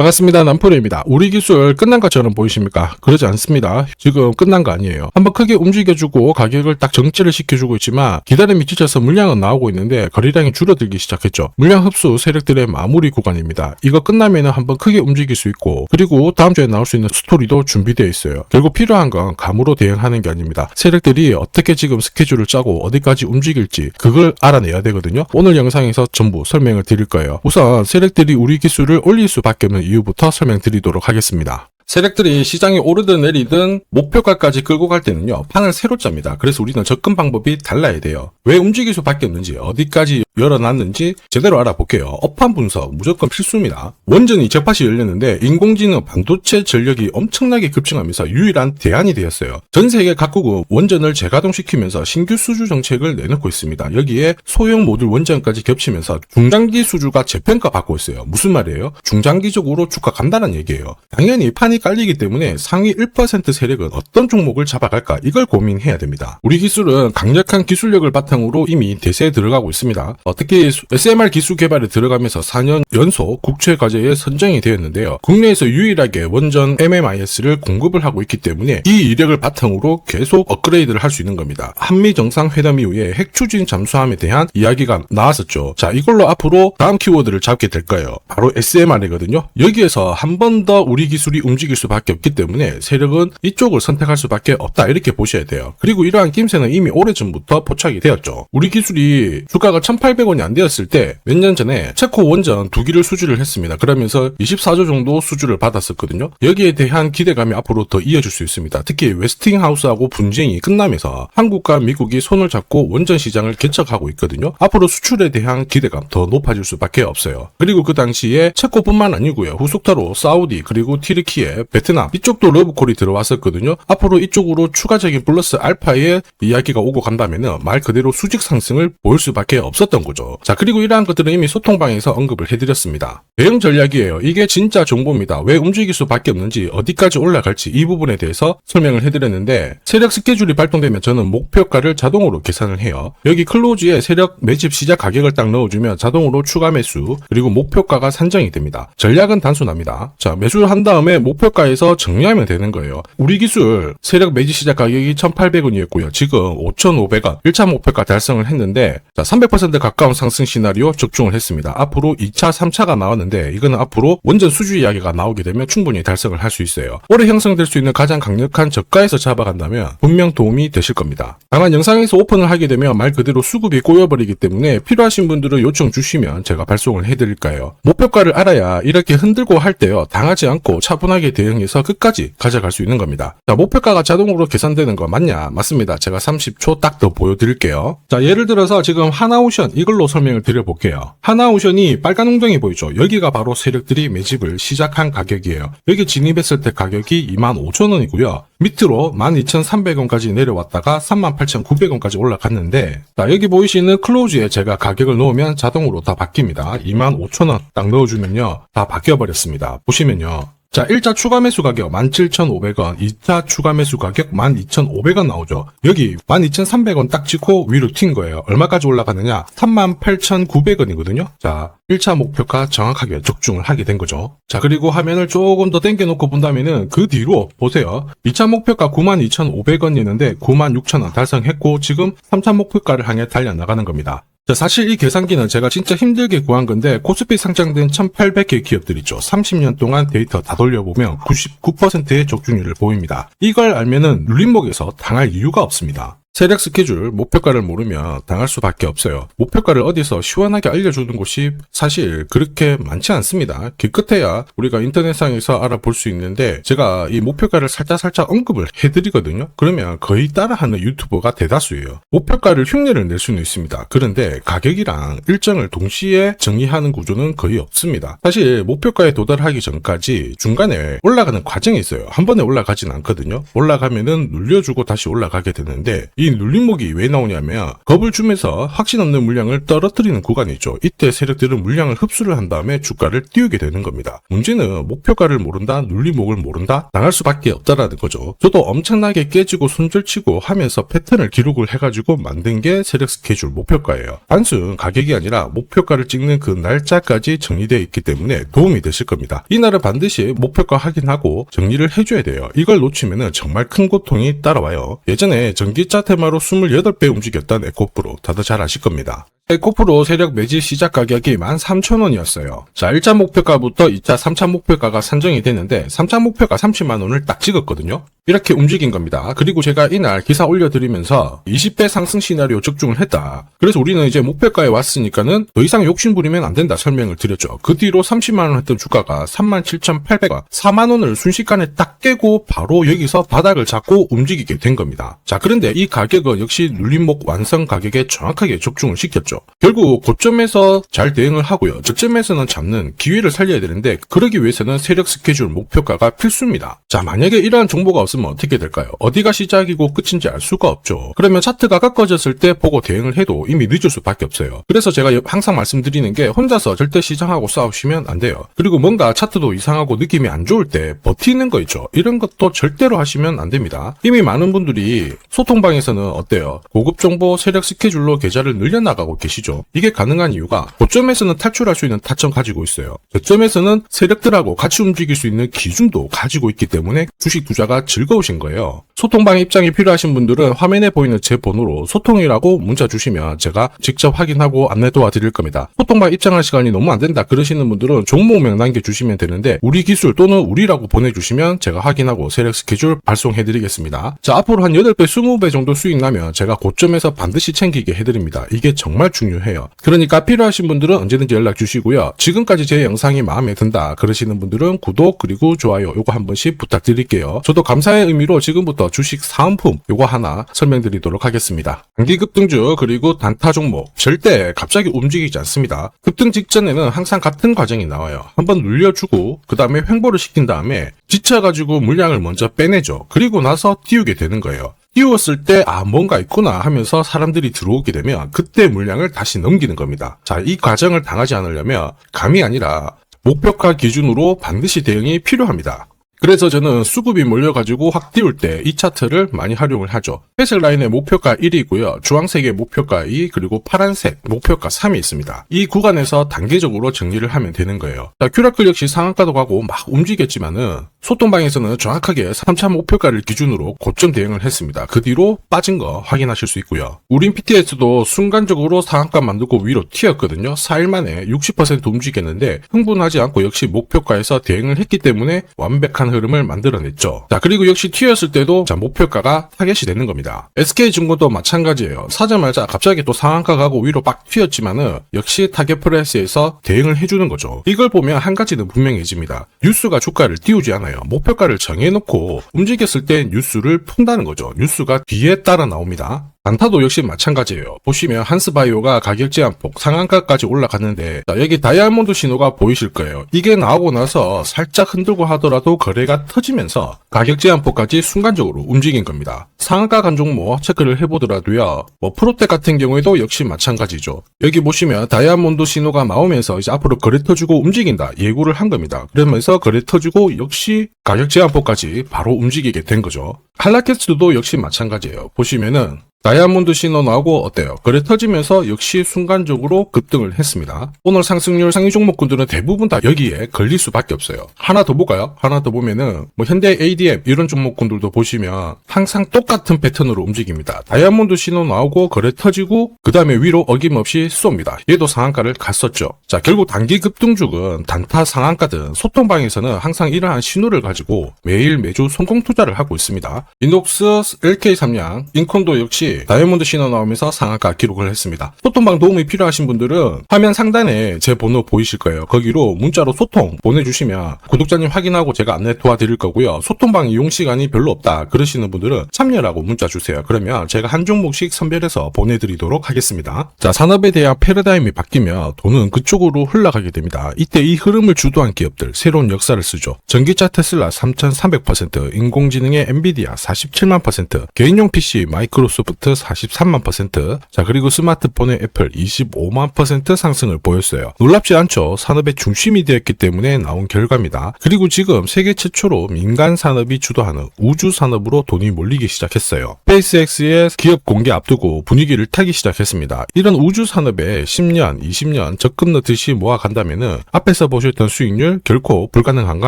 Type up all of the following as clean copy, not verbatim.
반갑습니다. 남포레입니다. 우리 기술 끝난 것처럼 보이십니까? 그러지 않습니다. 지금 끝난 거 아니에요. 한번 크게 움직여주고 가격을 딱 정체를 시켜주고 있지만 기다림이 지쳐서 물량은 나오고 있는데 거래량이 줄어들기 시작했죠. 물량 흡수 세력들의 마무리 구간입니다. 이거 끝나면 한번 크게 움직일 수 있고, 그리고 다음 주에 나올 수 있는 스토리도 준비되어 있어요. 결국 필요한 건 감으로 대응하는 게 아닙니다. 세력들이 어떻게 지금 스케줄을 짜고 어디까지 움직일지 그걸 알아내야 되거든요. 오늘 영상에서 전부 설명을 드릴 거예요. 우선 세력들이 우리 기술을 올릴 수밖에 없는 이유부터 설명드리도록 하겠습니다. 세력들이 시장이 오르든 내리든 목표가까지 끌고 갈 때는요, 판을 새로 짭니다. 그래서 우리는 접근 방법이 달라야 돼요. 왜 움직일 수밖에 없는지, 어디까지 열어놨는지 제대로 알아볼게요. 업황 분석 무조건 필수입니다. 원전이 재팟이 열렸는데 인공지능 반도체 전력이 엄청나게 급증하면서 유일한 대안이 되었어요. 전 세계 각국은 원전을 재가동시키면서 신규 수주 정책을 내놓고 있습니다. 여기에 소형 모듈 원전까지 겹치면서 중장기 수주가 재평가 받고 있어요. 무슨 말이에요? 중장기적으로 주가 간다는 얘기예요. 당연히 판이 깔리기 때문에 상위 1% 세력은 어떤 종목을 잡아갈까, 이걸 고민해야 됩니다. 우리 기술은 강력한 기술력을 바탕으로 이미 대세에 들어가고 있습니다. 특히 SMR 기술 개발에 들어가면서 4년 연속 국제 과제에 선정이 되었는데요. 국내에서 유일하게 원전 MMIS를 공급을 하고 있기 때문에 이 이력을 바탕으로 계속 업그레이드를 할 수 있는 겁니다. 한미 정상회담 이후에 핵 추진 잠수함에 대한 이야기가 나왔었죠. 자, 이걸로 앞으로 다음 키워드를 잡게 될 거예요. 바로 SMR이거든요. 여기에서 한 번 더 우리 기술이 움직일 수밖에 없기 때문에 세력은 이쪽을 선택할 수밖에 없다, 이렇게 보셔야 돼요. 그리고 이러한 낌새는 이미 오래전부터 포착이 되었죠. 우리 기술이 주가가 1,800원이 안 되었을 때 몇 년 전에 체코 원전 2기를 수주를 했습니다. 그러면서 24조 정도 수주를 받았었거든요. 여기에 대한 기대감이 앞으로 더 이어질 수 있습니다. 특히 웨스팅하우스하고 분쟁이 끝나면서 한국과 미국이 손을 잡고 원전 시장을 개척하고 있거든요. 앞으로 수출에 대한 기대감 더 높아질 수밖에 없어요. 그리고 그 당시에 체코뿐만 아니고요, 후속타로 사우디, 그리고 티르키예, 베트남, 이쪽도 러브콜이 들어왔었거든요. 앞으로 이쪽으로 추가적인 플러스 알파의 이야기가 오고 간다면 말 그대로 수직 상승을 보일 수밖에 없었던 거죠. 자, 그리고 이러한 것들은 이미 소통방에서 언급을 해드렸습니다. 대응 전략이에요. 이게 진짜 정보입니다. 왜 움직일 수밖에 없는지, 어디까지 올라갈지 이 부분에 대해서 설명을 해드렸는데, 세력 스케줄이 발동되면 저는 목표가를 자동으로 계산을 해요. 여기 클로즈에 세력 매집 시작 가격을 딱 넣어주면 자동으로 추가 매수, 그리고 목표가가 산정이 됩니다. 전략은 단순합니다. 자, 매수를 한 다음에 목표가에서 정리하면 되는 거예요. 우리 기술 세력 매집 시작 가격이 1,800원이었고요. 지금 5,500원 1차 목표가 달성을 했는데, 자, 300% 가까운 상승 시나리오 적중을 했습니다. 앞으로 2차, 3차가 나왔는데 이거는 앞으로 원전 수주 이야기가 나오게 되면 충분히 달성을 할 수 있어요. 올해 형성될 수 있는 가장 강력한 저가에서 잡아간다면 분명 도움이 되실 겁니다. 다만 영상에서 오픈을 하게 되면 말 그대로 수급이 꼬여버리기 때문에 필요하신 분들은 요청 주시면 제가 발송을 해드릴까요? 목표가를 알아야 이렇게 흔들고 할 때요, 당하지 않고 차분하게 대응해서 끝까지 가져갈 수 있는 겁니다. 자, 목표가가 자동으로 계산되는 거 맞냐? 맞습니다. 제가 30초 딱 더 보여드릴게요. 자, 예를 들어서 지금 하나오션 이걸로 설명을 드려볼게요. 하나오션이 빨간 웅덩이 보이죠? 여기가 바로 세력들이 매집을 시작한 가격이에요. 여기 진입했을 때 가격이 25,000원이고요. 밑으로 12,300원까지 내려왔다가 38,900원까지 올라갔는데, 자, 여기 보이시는 클로즈에 제가 가격을 넣으면 자동으로 다 바뀝니다. 25,000원 딱 넣어주면요, 다 바뀌어버렸습니다. 보시면요. 자, 1차 추가 매수 가격 17,500원, 2차 추가 매수 가격 12,500원 나오죠. 여기 12,300원 딱 찍고 위로 튄 거예요. 얼마까지 올라가느냐? 38,900원이거든요. 자, 1차 목표가 정확하게 적중을 하게 된 거죠. 자, 그리고 화면을 조금 더 당겨놓고 본다면은 그 뒤로 보세요. 2차 목표가 92,500원이었는데 96,000원 달성했고 지금 3차 목표가를 향해 달려나가는 겁니다. 자, 사실 이 계산기는 제가 진짜 힘들게 구한 건데 코스피 상장된 1,800개 기업들 있죠. 30년 동안 데이터 다 돌려보면 99%의 적중률을 보입니다. 이걸 알면은 눌림목에서 당할 이유가 없습니다. 세력 스케줄, 목표가를 모르면 당할 수밖에 없어요. 목표가를 어디서 시원하게 알려주는 곳이 사실 그렇게 많지 않습니다. 기껏해야 우리가 인터넷상에서 알아볼 수 있는데 제가 이 목표가를 살짝 언급을 해드리거든요. 그러면 거의 따라하는 유튜버가 대다수예요. 목표가를 흉내를 낼 수는 있습니다. 그런데 가격이랑 일정을 동시에 정의하는 구조는 거의 없습니다. 사실 목표가에 도달하기 전까지 중간에 올라가는 과정이 있어요. 한 번에 올라가진 않거든요. 올라가면은 눌려주고 다시 올라가게 되는데 이 눌림목이 왜 나오냐면 겁을 주면서 확신 없는 물량을 떨어뜨리는 구간이 있죠. 이때 세력들은 물량을 흡수를 한 다음에 주가를 띄우게 되는 겁니다. 문제는 목표가를 모른다, 눌림목을 모른다, 당할 수밖에 없다라는 거죠. 저도 엄청나게 깨지고 손절치고 하면서 패턴을 기록을 해가지고 만든 게 세력 스케줄 목표가예요. 단순 가격이 아니라 목표가를 찍는 그 날짜까지 정리되어 있기 때문에 도움이 되실 겁니다. 이날은 반드시 목표가 확인하고 정리를 해줘야 돼요. 이걸 놓치면 정말 큰 고통이 따라와요. 예전에 전기차 테마로 28배 움직였던 에코프로 다들 잘 아실 겁니다. 에코프로 세력 매집 시작 가격이 13,000원이었어요. 자, 1차 목표가부터 2차, 3차 목표가가 산정이 됐는데 3차 목표가 30만원을 딱 찍었거든요. 이렇게 움직인 겁니다. 그리고 제가 이날 기사 올려드리면서 20배 상승 시나리오 적중을 했다. 그래서 우리는 이제 목표가에 왔으니까는 더 이상 욕심부리면 안 된다 설명을 드렸죠. 그 뒤로 30만원 했던 주가가 37,800원, 4만원을 순식간에 딱 깨고 바로 여기서 바닥을 잡고 움직이게 된 겁니다. 자, 그런데 이 가격은 역시 눌림목 완성 가격에 정확하게 적중을 시켰죠. 결국 고점에서 잘 대응을 하고요. 저점에서는 잡는 기회를 살려야 되는데 그러기 위해서는 세력 스케줄 목표가가 필수입니다. 자, 만약에 이러한 정보가 없으면 어떻게 될까요? 어디가 시작이고 끝인지 알 수가 없죠. 그러면 차트가 가까워졌을 때 보고 대응을 해도 이미 늦을 수밖에 없어요. 그래서 제가 항상 말씀드리는 게 혼자서 절대 시장하고 싸우시면 안 돼요. 그리고 뭔가 차트도 이상하고 느낌이 안 좋을 때 버티는 거 있죠. 이런 것도 절대로 하시면 안 됩니다. 이미 많은 분들이 소통방에서는 어때요? 고급 정보 세력 스케줄로 계좌를 늘려나가고 계시죠. 이게 가능한 이유가 고점에서는 탈출할 수 있는 타점 가지고 있어요. 저점에서는 세력들하고 같이 움직일 수 있는 기준도 가지고 있기 때문에 주식 투자가 즐거우신 거예요. 소통방 입장이 필요하신 분들은 화면에 보이는 제 번호로 소통이라고 문자 주시면 제가 직접 확인하고 안내 도와드릴 겁니다. 소통방 입장할 시간이 너무 안 된다 그러시는 분들은 종목명 남겨주시면 되는데 우리 기술 또는 우리라고 보내주시면 제가 확인하고 세력 스케줄 발송해드리겠습니다. 자, 앞으로 한 8배, 20배 정도 수익 나면 제가 고점에서 반드시 챙기게 해드립니다. 이게 정말 중요해요. 그러니까 필요하신 분들은 언제든지 연락 주시고요. 지금까지 제 영상이 마음에 든다 그러시는 분들은 구독 그리고 좋아요 요거 한 번씩 부탁드릴게요. 저도 감사의 의미로 지금부터 주식 사은품 요거 하나 설명드리도록 하겠습니다. 단기 급등주 그리고 단타 종목 절대 갑자기 움직이지 않습니다. 급등 직전에는 항상 같은 과정이 나와요. 한번 눌려주고 그 다음에 횡보를 시킨 다음에 지쳐가지고 물량을 먼저 빼내죠. 그리고 나서 띄우게 되는 거예요. 띄웠을 때 뭔가 있구나 하면서 사람들이 들어오게 되면 그때 물량을 다시 넘기는 겁니다. 자, 이 과정을 당하지 않으려면 감이 아니라 목표가 기준으로 반드시 대응이 필요합니다. 그래서 저는 수급이 몰려가지고 확 띄울 때 이 차트를 많이 활용을 하죠. 회색 라인의 목표가 1이고요. 주황색의 목표가 2 그리고 파란색 목표가 3이 있습니다. 이 구간에서 단계적으로 정리를 하면 되는 거예요. 자, 큐라클 역시 상한가도 가고 막 움직였지만은 소통방에서는 정확하게 3차 목표가를 기준으로 고점 대응을 했습니다. 그 뒤로 빠진 거 확인하실 수 있고요. 우린 PTS도 순간적으로 상한가 만들고 위로 튀었거든요. 4일 만에 60% 움직였는데 흥분하지 않고 역시 목표가에서 대응을 했기 때문에 완벽한 흐름을 만들어냈죠. 자, 그리고 역시 튀었을 때도 자, 목표가가 타겟이 되는 겁니다. SK증권도 마찬가지예요. 사자마자 갑자기 또 상한가 가고 위로 빡 튀었지만은 역시 타겟 프라이스에서 대응을 해주는 거죠. 이걸 보면 한 가지는 분명해집니다. 뉴스가 주가를 띄우지 않아요. 목표가를 정해놓고 움직였을 때 뉴스를 푼다는 거죠. 뉴스가 뒤에 따라 나옵니다. 단타도 역시 마찬가지예요. 보시면 한스바이오가 가격 제한폭 상한가까지 올라갔는데 자, 여기 다이아몬드 신호가 보이실 거예요. 이게 나오고 나서 살짝 흔들고 하더라도 거래가 터지면서 가격 제한폭까지 순간적으로 움직인 겁니다. 상한가 간 종목 체크를 해보더라도요. 프로텍 같은 경우에도 역시 마찬가지죠. 여기 보시면 다이아몬드 신호가 나오면서 이제 앞으로 거래 터지고 움직인다 예고를 한 겁니다. 그러면서 거래 터지고 역시 가격 제한폭까지 바로 움직이게 된 거죠. 한라캐스트도 역시 마찬가지예요. 보시면은 다이아몬드 신호 나오고 어때요? 거래 터지면서 역시 순간적으로 급등을 했습니다. 오늘 상승률 상위 종목군들은 대부분 다 여기에 걸릴 수밖에 없어요. 하나 더 볼까요? 하나 더 보면은 현대 ADM 이런 종목군들도 보시면 항상 똑같은 패턴으로 움직입니다. 다이아몬드 신호 나오고 거래 터지고 그 다음에 위로 어김없이 쏩니다. 얘도 상한가를 갔었죠. 자, 결국 단기 급등주은 단타 상한가든 소통방에서는 항상 이러한 신호를 가지고 매일 매주 성공 투자를 하고 있습니다. 인독스, LK3양, 인콘도 역시 다이아몬드 신호 나오면서 상한가 기록을 했습니다. 소통방 도움이 필요하신 분들은 화면 상단에 제 번호 보이실 거예요. 거기로 문자로 소통 보내주시면 구독자님 확인하고 제가 안내 도와드릴 거고요. 소통방 이용 시간이 별로 없다 그러시는 분들은 참여라고 문자 주세요. 그러면 제가 한 종목씩 선별해서 보내드리도록 하겠습니다. 자, 산업에 대한 패러다임이 바뀌면 돈은 그쪽으로 흘러가게 됩니다. 이때 이 흐름을 주도한 기업들 새로운 역사를 쓰죠. 전기차 테슬라 3300%, 인공지능의 엔비디아 47만 %, 개인용 PC 마이크로소프트 차트 43만 %, 자 그리고 스마트폰의 애플 25만 % 상승을 보였어요. 놀랍지 않죠? 산업의 중심이 되었기 때문에 나온 결과입니다. 그리고 지금 세계 최초로 민간 산업이 주도하는 우주 산업으로 돈이 몰리기 시작했어요. 스페이스X의 기업 공개 앞두고 분위기를 타기 시작했습니다. 이런 우주 산업에 10년, 20년 적금 넣듯이 모아간다면은 앞에서 보셨던 수익률 결코 불가능한 거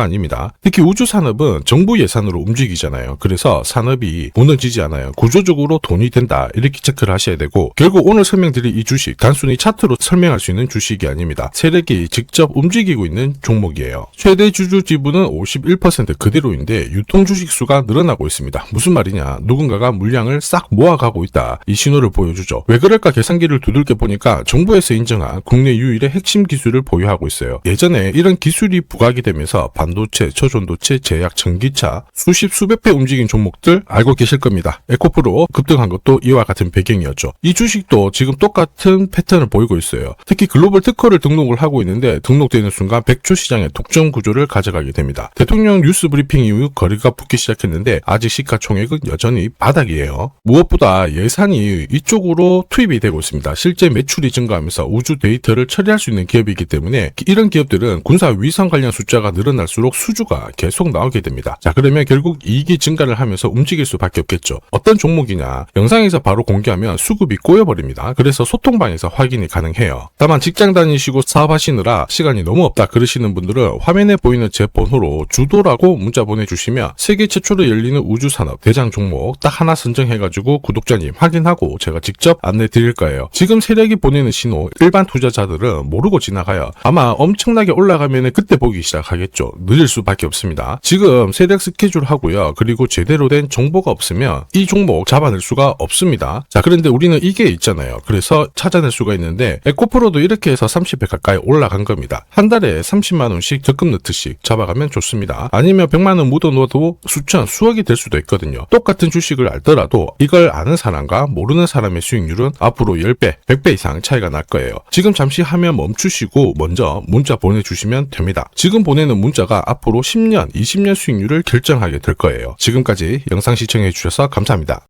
아닙니다. 특히 우주 산업은 정부 예산으로 움직이잖아요. 그래서 산업이 무너지지 않아요. 구조적으로 돈이 된다 이렇게 체크를 하셔야 되고, 결국 오늘 설명드릴 이 주식 단순히 차트로 설명할 수 있는 주식이 아닙니다. 세력이 직접 움직이고 있는 종목이에요. 최대 주주 지분은 51% 그대로인데 유통 주식 수가 늘어나고 있습니다. 무슨 말이냐, 누군가가 물량을 싹 모아가고 있다, 이 신호를 보여주죠. 왜 그럴까 계산기를 두들겨 보니까 정부에서 인정한 국내 유일의 핵심 기술을 보유하고 있어요. 예전에 이런 기술이 부각이 되면서 반도체, 초전도체, 제약, 전기차 수십 수백 배 움직인 종목들 알고 계실 겁니다. 에코프로 급등한 것도 이와 같은 배경이었죠. 이 주식도 지금 똑같은 패턴을 보이고 있어요. 특히 글로벌 특허를 등록을 하고 있는데 등록되는 순간 백조 시장의 독점 구조를 가져가게 됩니다. 대통령 뉴스 브리핑 이후 거리가 붙기 시작했는데 아직 시가총액은 여전히 바닥이에요. 무엇보다 예산이 이쪽으로 투입이 되고 있습니다. 실제 매출이 증가하면서 우주 데이터를 처리할 수 있는 기업이기 때문에 이런 기업들은 군사 위성 관련 숫자가 늘어날수록 수주가 계속 나오게 됩니다. 자, 그러면 결국 이익이 증가를 하면서 움직일 수밖에 없겠죠. 어떤 종목이냐, 영상에서 바로 공개하면 수급이 꼬여버립니다. 그래서 소통방에서 확인이 가능해요. 다만 직장 다니시고 사업하시느라 시간이 너무 없다 그러시는 분들은 화면에 보이는 제 번호로 주도라고 문자 보내주시면 세계 최초로 열리는 우주산업 대장 종목 딱 하나 선정해가지고 구독자님 확인하고 제가 직접 안내 드릴 거예요. 지금 세력이 보내는 신호 일반 투자자들은 모르고 지나가요. 아마 엄청나게 올라가면 그때 보기 시작하겠죠. 늦을 수밖에 없습니다. 지금 세력 스케줄 하고요. 그리고 제대로 된 정보가 없으면 이 종목 잡아낼 수가 없습니다. 자, 그런데 우리는 이게 있잖아요. 그래서 찾아낼 수가 있는데 에코프로도 이렇게 해서 30배 가까이 올라간 겁니다. 한 달에 30만 원씩 적금 넣듯이 잡아가면 좋습니다. 아니면 100만 원 묻어놓아도 수천, 수억이 될 수도 있거든요. 똑같은 주식을 알더라도 이걸 아는 사람과 모르는 사람의 수익률은 앞으로 10배, 100배 이상 차이가 날 거예요. 지금 잠시 화면 멈추시고 먼저 문자 보내주시면 됩니다. 지금 보내는 문자가 앞으로 10년, 20년 수익률을 결정하게 될 거예요. 지금까지 영상 시청해 주셔서 감사합니다.